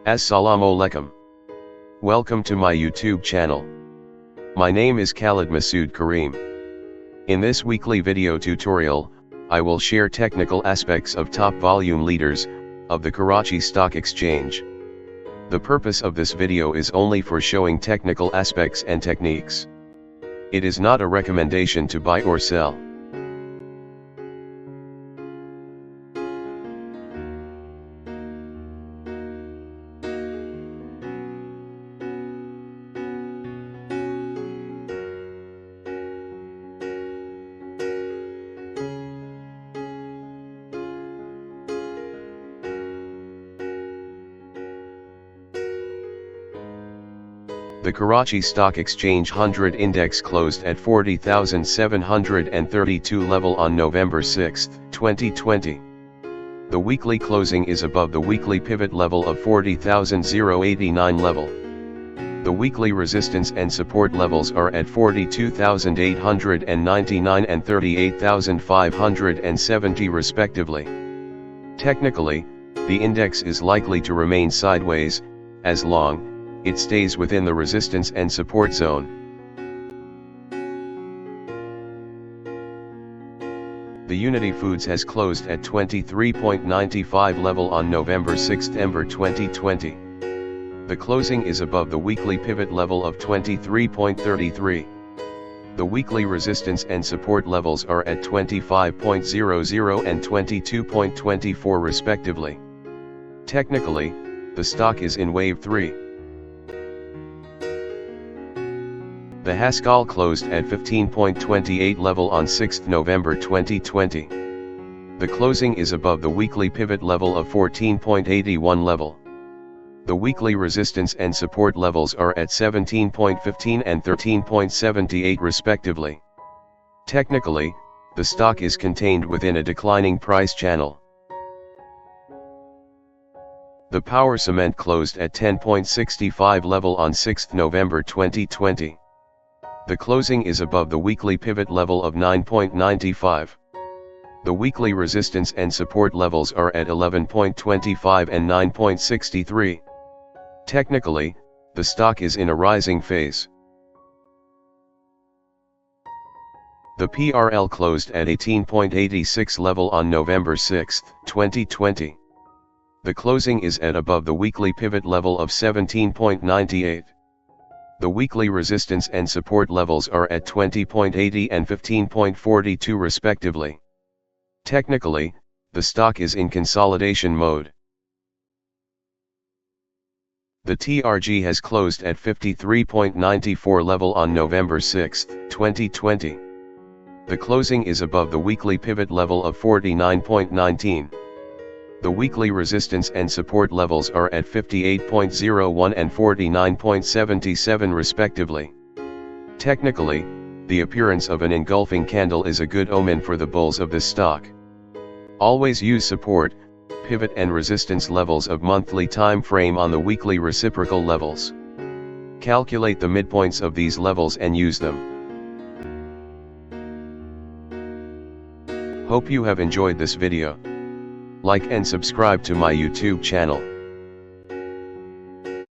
Assalamu alaikum. Welcome to my YouTube channel. My name is Khalid Masood Kareem. In this weekly video tutorial, I will share technical aspects of top volume leaders of the Karachi Stock Exchange. The purpose of this video is only for showing technical aspects and techniques. It is not a recommendation to buy or sell. The Karachi Stock Exchange 100 Index closed at 40,732 level on November 6, 2020. The weekly closing is above the weekly pivot level of 40,089 level. The weekly resistance and support levels are at 42,899 and 38,570 respectively. Technically, the index is likely to remain sideways, as long it stays within the resistance and support zone. The Unity Foods has closed at 23.95 level on November 6, 2020. The closing is above the weekly pivot level of 23.33. The weekly resistance and support levels are at 25.00 and 22.24 respectively. Technically, the stock is in wave 3. The HASCOL closed at 15.28 level on 6 November 2020. The closing is above the weekly pivot level of 14.81 level. The weekly resistance and support levels are at 17.15 and 13.78 respectively. Technically, the stock is contained within a declining price channel. The Power Cement closed at 10.65 level on 6 November 2020. The closing is above the weekly pivot level of 9.95. The weekly resistance and support levels are at 11.25 and 9.63. Technically, the stock is in a rising phase. The PRL closed at 18.86 level on November 6, 2020. The closing is at above the weekly pivot level of 17.98. The weekly resistance and support levels are at 20.80 and 15.42 respectively. Technically, the stock is in consolidation mode. The TRG has closed at 53.94 level on November 6, 2020. The closing is above the weekly pivot level of 49.19. The weekly resistance and support levels are at 58.01 and 49.77 respectively. Technically, the appearance of an engulfing candle is a good omen for the bulls of this stock. Always use support, pivot and resistance levels of monthly time frame on the weekly reciprocal levels. Calculate the midpoints of these levels and use them. Hope you have enjoyed this video. Like and subscribe to my YouTube channel.